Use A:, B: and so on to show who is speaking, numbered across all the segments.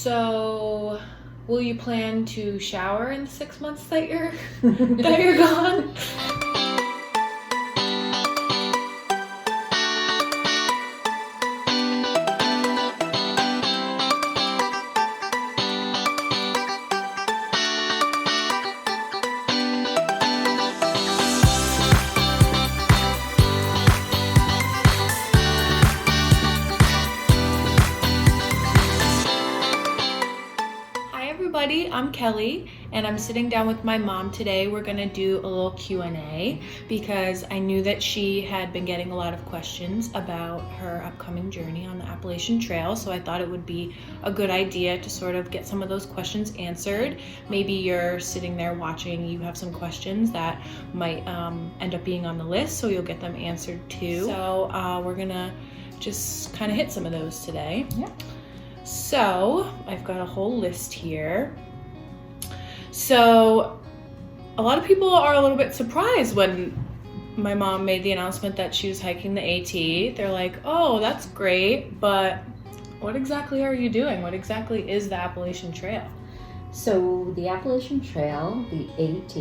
A: So, will you plan to shower in the 6 months that you're gone? Hi everybody, I'm Kelly and I'm sitting down with my mom today. We're gonna do a little Q&A because I knew that she had been getting a lot of questions about her upcoming journey on the Appalachian Trail, so I thought it would be a good idea to sort of get some of those questions answered. Maybe you're sitting there watching, you have some questions that might end up being on the list, so you'll get them answered too. So we're gonna just kind of hit some of those today.
B: Yeah.
A: So I've got a whole list here. So a lot of people are a little bit surprised when my mom made the announcement that she was hiking the AT. They're like, oh, that's great, but what exactly are you doing? What exactly is the Appalachian Trail?
B: So the Appalachian Trail, the AT,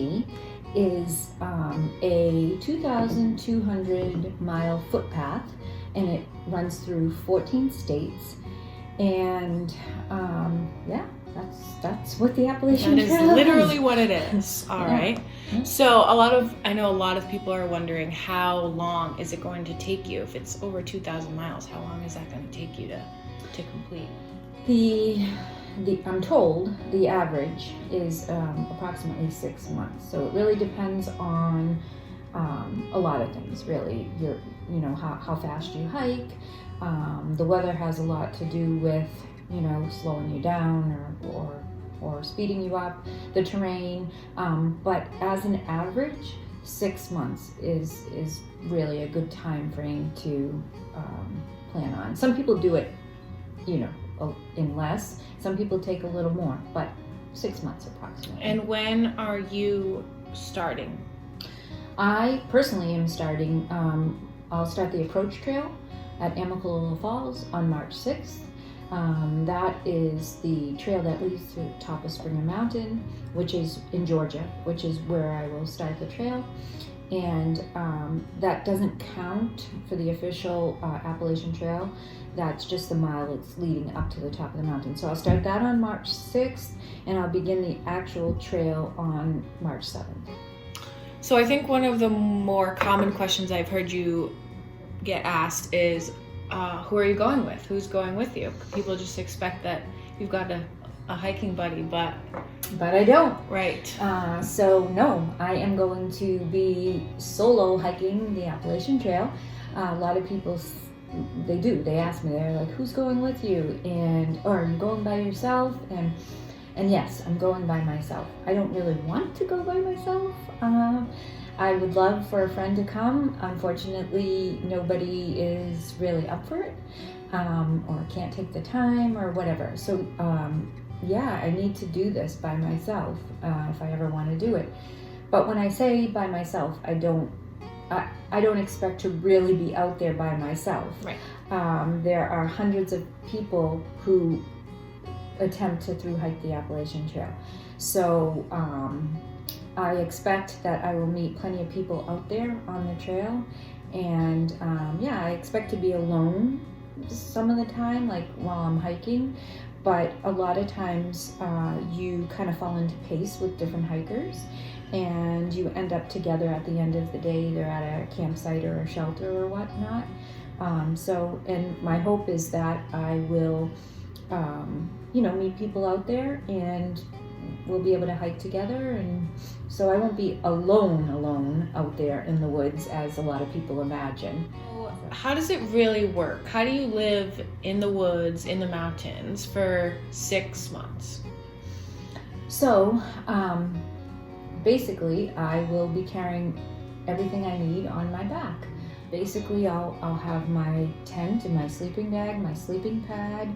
B: is a 2,200 mile footpath, and it runs through 14 states. And that's what the Appalachian Trail is.
A: That is literally what it is. All right.
B: Yeah.
A: So I know a lot of people are wondering, how long is it going to take you? If it's over 2,000 miles, how long is that going to take you to complete?
B: I'm told the average is approximately 6 months. So it really depends on a lot of things. Really, how fast you hike. The weather has a lot to do with, slowing you down or speeding you up, the terrain. But as an average, 6 months is really a good time frame to plan on. Some people do it, in less. Some people take a little more, but 6 months approximately.
A: And when are you starting?
B: I personally am starting, I'll start the approach trail at Amicalola Falls on March 6th. That is the trail that leads to the top of Springer Mountain, which is in Georgia, which is where I will start the trail. And that doesn't count for the official Appalachian Trail. That's just the mile it's leading up to the top of the mountain. So I'll start that on March 6th, and I'll begin the actual trail on March 7th.
A: So I think one of the more common questions I've heard you get asked is, who are you going with? Who's going with you? People just expect that you've got a hiking buddy, but
B: I don't.
A: Right.
B: So no, I am going to be solo hiking the Appalachian Trail. A lot of people, they ask me, they're like, who's going with you? Or are you going by yourself? And yes, I'm going by myself. I don't really want to go by myself. I would love for a friend to come. Unfortunately, nobody is really up for it, or can't take the time or whatever. So I need to do this by myself if I ever want to do it. But when I say by myself, I don't expect to really be out there by myself.
A: Right.
B: There are hundreds of people who attempt to through hike the Appalachian Trail. So I expect that I will meet plenty of people out there on the trail. And I expect to be alone some of the time, like while I'm hiking. But a lot of times you kind of fall into pace with different hikers, and you end up together at the end of the day, either at a campsite or a shelter or whatnot. And my hope is that I will meet people out there, and we'll be able to hike together. And so I won't be alone out there in the woods as a lot of people imagine.
A: How does it really work? How do you live in the woods, in the mountains for 6 months?
B: So basically I will be carrying everything I need on my back. Basically I'll have my tent and my sleeping bag, my sleeping pad.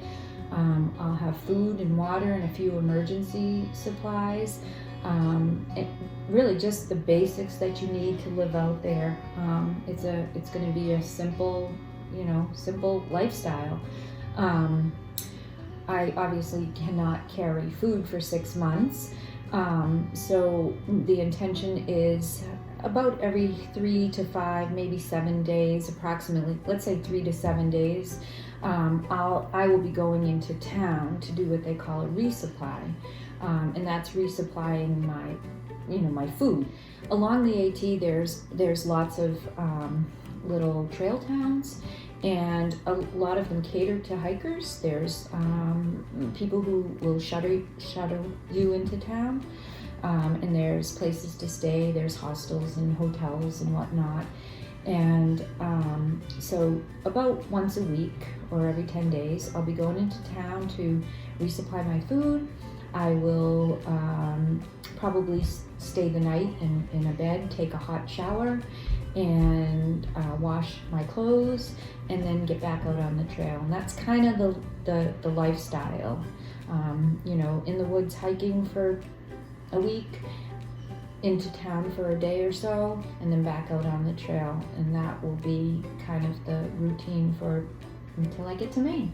B: I'll have food and water and a few emergency supplies. Really just the basics that you need to live out there. It's going to be a simple lifestyle. I obviously cannot carry food for 6 months. So the intention is about every 3 to 5, maybe 7 days, approximately, let's say 3 to 7 days, I will be going into town to do what they call a resupply, and that's resupplying my food. Along the AT, there's lots of little trail towns, and a lot of them cater to hikers. There's people who will shuttle you into town, and there's places to stay. There's hostels and hotels and whatnot. And so about once a week or every 10 days, I'll be going into town to resupply my food. I will probably stay the night in a bed, take a hot shower, and wash my clothes, and then get back out on the trail. And that's kind of the lifestyle. In the woods hiking for a week, into town for a day or so, and then back out on the trail. And that will be kind of the routine until I get to Maine.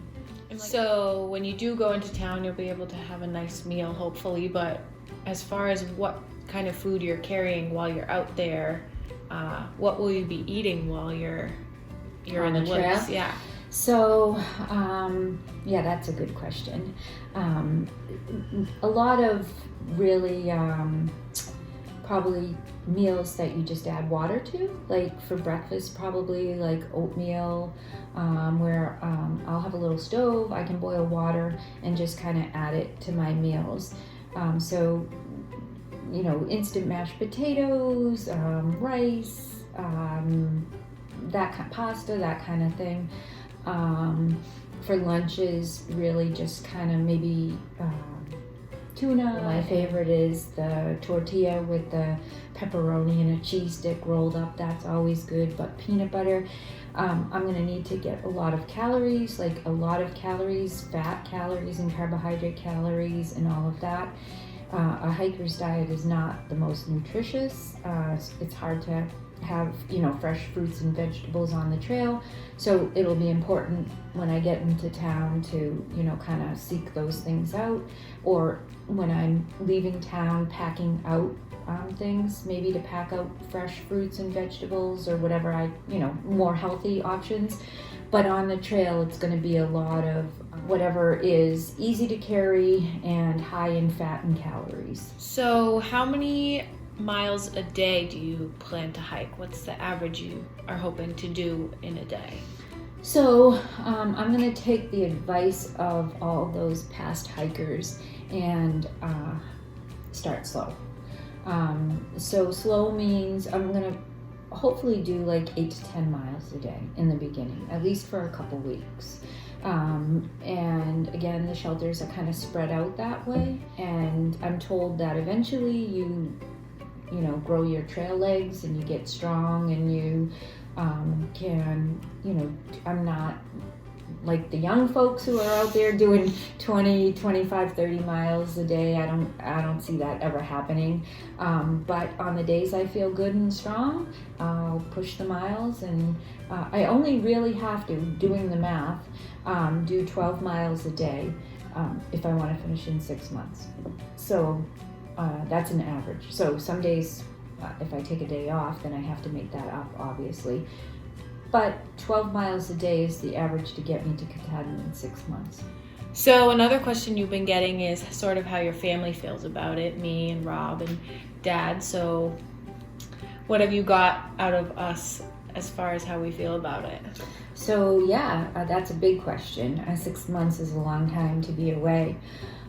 A: So when you do go into town, you'll be able to have a nice meal, hopefully. But as far as what kind of food you're carrying while you're out there, what will you be eating while you're in the
B: trail?
A: woods? Yeah.
B: So, that's a good question. A lot of really probably meals that you just add water to, like for breakfast, probably like oatmeal, where I'll have a little stove, I can boil water and just kind of add it to my meals. So, instant mashed potatoes, rice, pasta, that kind of thing. For lunches, really just kind of maybe tuna. My favorite is the tortilla with the pepperoni and a cheese stick rolled up. That's always good. But peanut butter, I'm going to need to get a lot of calories, fat calories and carbohydrate calories and all of that. A hiker's diet is not the most nutritious. It's hard to have fresh fruits and vegetables on the trail, so it'll be important when I get into town to kind of seek those things out, or when I'm leaving town packing out things, maybe to pack out fresh fruits and vegetables or whatever more healthy options. But on the trail, it's going to be a lot of whatever is easy to carry and high in fat and calories.
A: So how many miles a day do you plan to hike? What's the average you are hoping to do in a day?
B: So I'm going to take the advice of all those past hikers and start slow. So slow means I'm going to hopefully do like 8 to 10 miles a day in the beginning, at least for a couple weeks. And again, the shelters are kind of spread out that way. And I'm told that eventually you grow your trail legs and you get strong and you can, I'm not like the young folks who are out there doing 20, 25, 30 miles a day. I don't see that ever happening. But on the days I feel good and strong, I'll push the miles, and I only really have to, doing the math, do 12 miles a day if I want to finish in 6 months. So that's an average. So some days, if I take a day off, then I have to make that up, obviously. But 12 miles a day is the average to get me to Katahdin in 6 months.
A: So another question you've been getting is sort of how your family feels about it, me and Rob and Dad. So what have you got out of us as far as how we feel about it?
B: So that's a big question. 6 months is a long time to be away.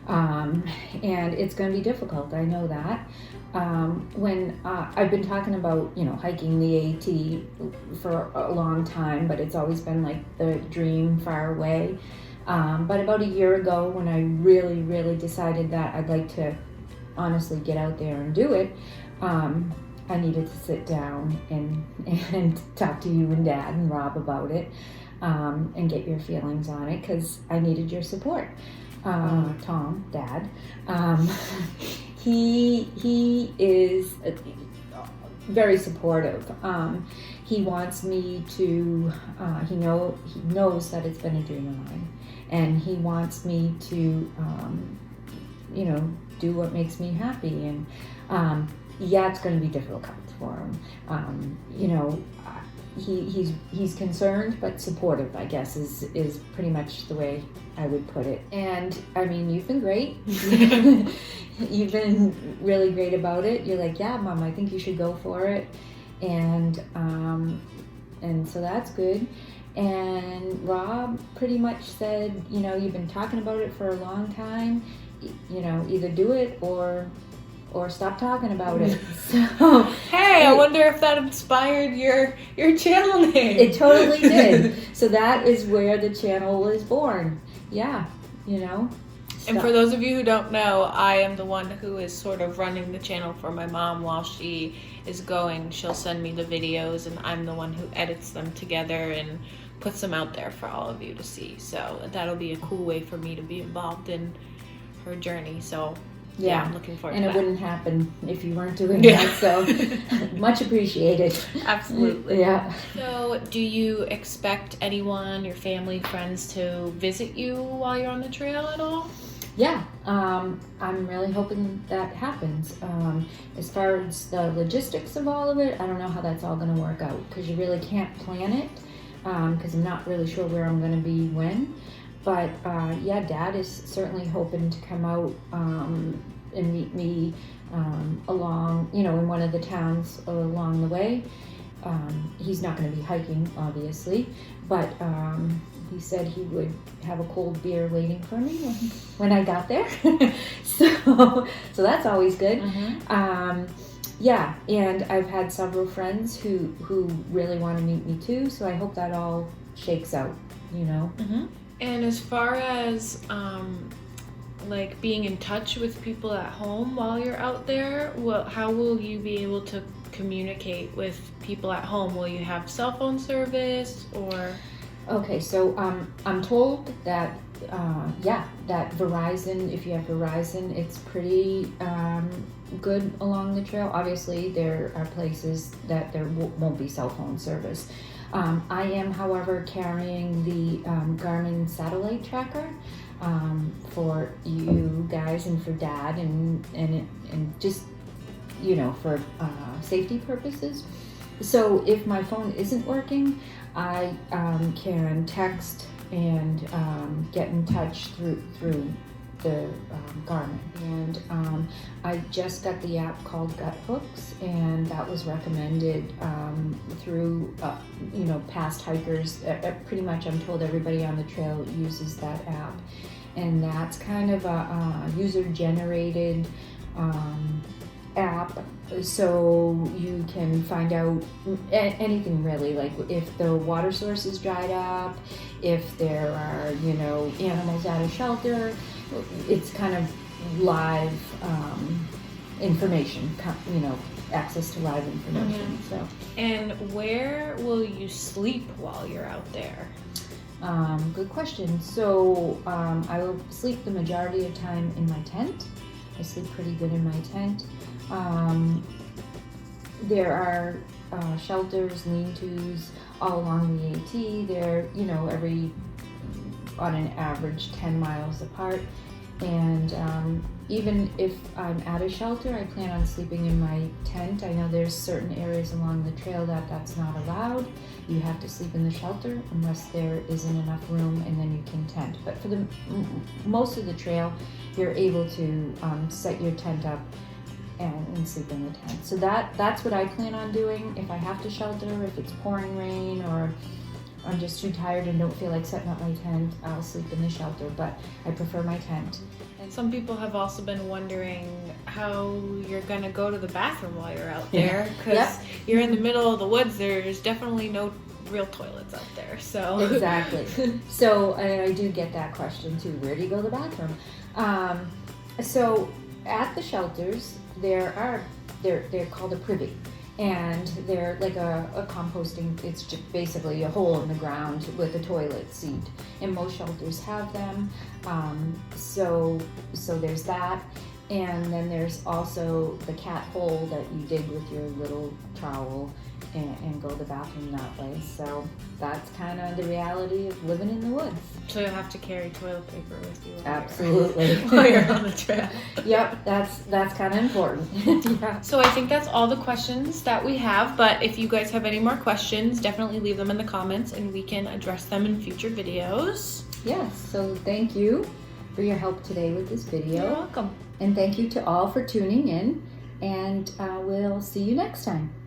B: And it's going to be difficult, I know that. When I've been talking about, hiking the AT for a long time, but it's always been like the dream far away. But about a year ago, when I really, really decided that I'd like to honestly get out there and do it, I needed to sit down and talk to you and Dad and Rob about it, and get your feelings on it, because I needed your support. Tom, Dad, he is very supportive, he wants me to. He knows that it's been a dream of mine, and he wants me to, do what makes me happy. And yeah, it's going to be difficult for him. He's concerned but supportive, I guess, is pretty much the way I would put it. And I mean, you've been great. You've been really great about it. You're like, yeah, Mom, I think you should go for it. And so that's good. And Rob pretty much said, you've been talking about it for a long time. Either do it or stop talking about it. So
A: hey, I wonder if that inspired your channel name.
B: It totally did. So that is where the channel was born. Yeah,
A: And for those of you who don't know, I am the one who is sort of running the channel for my mom while she is going. She'll send me the videos, and I'm the one who edits them together and puts them out there for all of you to see. So that'll be a cool way for me to be involved in her journey. So yeah, I'm looking forward to that.
B: And it wouldn't happen if you weren't doing that, so much appreciated.
A: Absolutely.
B: Yeah.
A: So do you expect anyone, your family, friends, to visit you while you're on the trail at all?
B: Yeah, I'm really hoping that happens. As far as the logistics of all of it, I don't know how that's all going to work out, because you really can't plan it, because I'm not really sure where I'm going to be when. But yeah, Dad is certainly hoping to come out and meet me along, in one of the towns along the way. He's not going to be hiking, obviously, but he said he would have a cold beer waiting for me when I got there. so that's always good.
A: Mm-hmm.
B: Yeah, and I've had several friends who really want to meet me too, so I hope that all shakes out,
A: Mm-hmm. And as far as like being in touch with people at home while you're out there, how will you be able to communicate with people at home? Will you have cell phone service or?
B: Okay, so I'm told that that Verizon, if you have Verizon, it's pretty good along the trail. Obviously, there are places that there won't be cell phone service. I am, however, carrying the Garmin satellite tracker for you guys and for Dad and just, for safety purposes. So if my phone isn't working, I can text and get in touch through the Garmin. And I just got the app called Guthooks, and that was recommended through past hikers. Pretty much, I'm told everybody on the trail uses that app, and that's kind of a user-generated app, so you can find out anything really, like if the water source is dried up, if there are animals out of shelter. It's kind of live information, access to live information.
A: Mm-hmm.
B: So,
A: and where will you sleep while you're out there?
B: Good question. So I will sleep the majority of time in my tent. I sleep pretty good in my tent. There are shelters, lean-tos all along the AT. They're, on an average 10 miles apart. And even if I'm at a shelter, I plan on sleeping in my tent. I know there's certain areas along the trail that's not allowed. You have to sleep in the shelter unless there isn't enough room, and then you can tent. But for the most of the trail, you're able to set your tent up and sleep in the tent. So that's what I plan on doing. If I have to shelter, if it's pouring rain, or I'm just too tired and don't feel like setting up my tent, I'll sleep in the shelter, but I prefer my tent.
A: And some people have also been wondering how you're going to go to the bathroom while you're out there, because you're in the middle of the woods. There's definitely no real toilets out there. So
B: Exactly. So I do get that question too. Where do you go to the bathroom? So at the shelters, they're called a privy. And they're like a composting, it's just basically a hole in the ground with a toilet seat. And most shelters have them. So there's that. And then there's also the cat hole that you dig with your little trowel and go to the bathroom that way. So that's kind of the reality of living in the woods.
A: So you'll have to carry toilet paper with you.
B: Absolutely.
A: While you're on the trail.
B: Yep, that's kind of important. Yeah.
A: So I think that's all the questions that we have, but if you guys have any more questions, definitely leave them in the comments and we can address them in future videos.
B: Yes, so thank you for your help today with this video.
A: You're welcome.
B: And thank you to all for tuning in, and we'll see you next time.